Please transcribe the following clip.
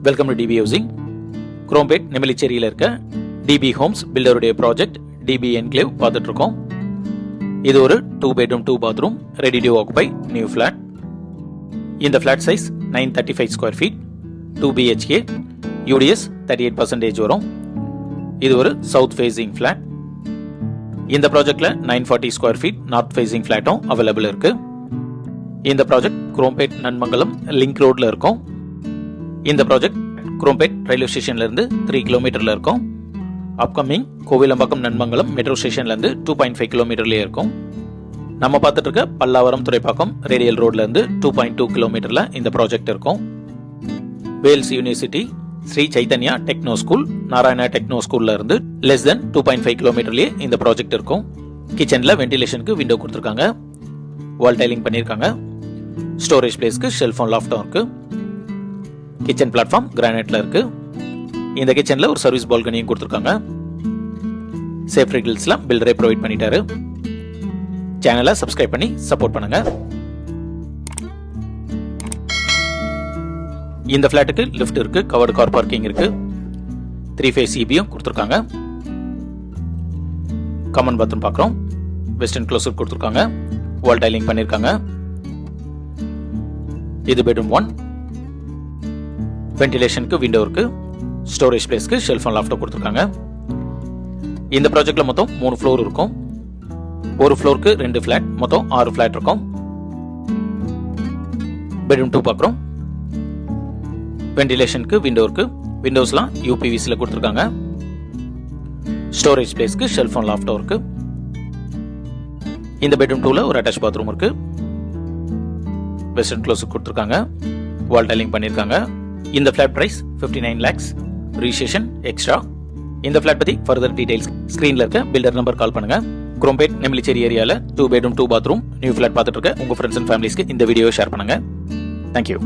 Welcome to DB housing. Chromepet நெமிலிச்சேரியில் இருக்க DB homes பில்டருடைய ப்ராஜெக்ட் டிபி என்க்ளேவ் பார்த்துட்டு இருக்கோம். இது ஒரு 2 bedroom 2 bathroom ready to occupy new flat. இந்த flat size 935 square feet, 2 BHK, UDS 38% வரும். இது ஒரு சவுத் ஃபேசிங் ஃபிளாட். இந்த ப்ராஜெக்ட்ல 940 ஸ்கொயர் ஃபீட் நார்த் ஃபேசிங் ஃபிளாட்டும் அவைலபிள் இருக்கு. இந்த ப்ராஜெக்ட் குரோம்பேட் நன்மங்கலம் லிங்க் ரோட்ல இருக்கும். இந்த ப்ராஜெக்ட் குரோம்பேட் ரயில்வே ஸ்டேஷன்ல இருந்து 3 கிலோமீட்டர்ல இருக்கும். அப்கமிங் கோவிலம்பாக்கம் நன்மங்கலம் மெட்ரோ ஸ்டேஷன்ல இருந்து 2.5 கிலோமீட்டர்லயே இருக்கும். நம்ம பார்த்துட்டு இருக்க பல்லாவரம் துறைப்பாக்கம் ரேடியல் ரோட்ல இருந்து 2.2 கிலோமீட்டர்ல இந்த ப்ராஜெக்ட் இருக்கும். Vels university Sri Chaitanya techno school, Narayana techno ஸ்கூல்ல இருந்து லெஸ் தென் 2.5 கிலோமீட்டர்லயே இந்த ப்ராஜெக்ட் இருக்கும். கிச்சன்ல வென்டிலேஷனுக்கு விண்டோ கொடுத்துருக்காங்க, வால் டைலிங் பண்ணிருக்காங்க. ஸ்டோரேஜ் பிளேஸ்க்கு ஷெல்ஃபும் லாஃப்டும் இருக்கு. கிச்சன் பிளாட்ஃபார்ம் கிரானைட்ல இருக்கு. இந்த கிச்சன்ல ஒரு சர்வீஸ் பால்கனியும் கொடுத்துருக்காங்க. சேஃப்டி கிரில்ஸ்ல பில்டரே ப்ரொவைட் பண்ணிட்டாரு. சேனலை சப்ஸ்கிரைப் பண்ணி சப்போர்ட் பண்ணுங்க. இந்த ஃபிளாட்டுக்கு லிஃப்ட் இருக்கு, கவர்டு கார் பார்க்கிங் இருக்கு, 3 ஃபேஸ் EBயும் கொடுத்துருக்காங்க. காமன் பாத்ரூம் பார்க்குறோம். வெஸ்டர்ன் க்ளோசர் கொடுத்துருக்காங்க, வால் டைலிங் பண்ணிருக்காங்க. இது பெட்ரூம் 1. வென்டிலேஷனுக்கு விண்டோ இருக்கு. ஸ்டோரேஜ் பிளேஸ்க்கு ஷெல்ஃப் அண்ட் லாஃப்ட் கொடுத்துருக்காங்க. இந்த ப்ராஜெக்ட்ல மொத்தம் 3 ஃப்ளோர் இருக்கும். ஒரு ஃப்ளோருக்கு 2 ஃபிளாட், மொத்தம் 6 ஃபிளாட் இருக்கும். பெட்ரூம் 2 பார்க்குறோம். வென்டிலேஷனுக்கு விண்டோ இருக்கு. விண்டோஸ்லாம் UPVCல கொடுத்துருக்காங்க. ஸ்டோரேஜ் பிளேஸ்க்கு ஷெல்ஃப் அண்ட் லாஃப்ட் இருக்கு. இந்த பெட்ரூம் 2ல ஒரு அட்டாச் பாத்ரூம் இருக்கு. வெஸ்டர்ன் க்ளோஸ் கொடுத்துருக்காங்க, வால் டைலிங் பண்ணிருக்காங்க. இந்த flat price 59 lakhs, registration extra. இந்த ஃபிளாட் பத்தி ஃபர்தர் டீடைல்ஸ் ஸ்கிரீன்ல இருக்க பில்டர் நம்பர் கால் பண்ணுங்க. குரோம்பேட் நெமிலிச்சேரி ஏரியால 2 bedroom 2 bathroom நியூ ஃபிளாட் பார்த்துட்டு இருக்க உங்க ஃப்ரெண்ட்ஸ் அண்ட் ஃபேமிலிஸ்க்கு இந்த வீடியோ ஷேர் பண்ணுங்க. தேங்க்யூ.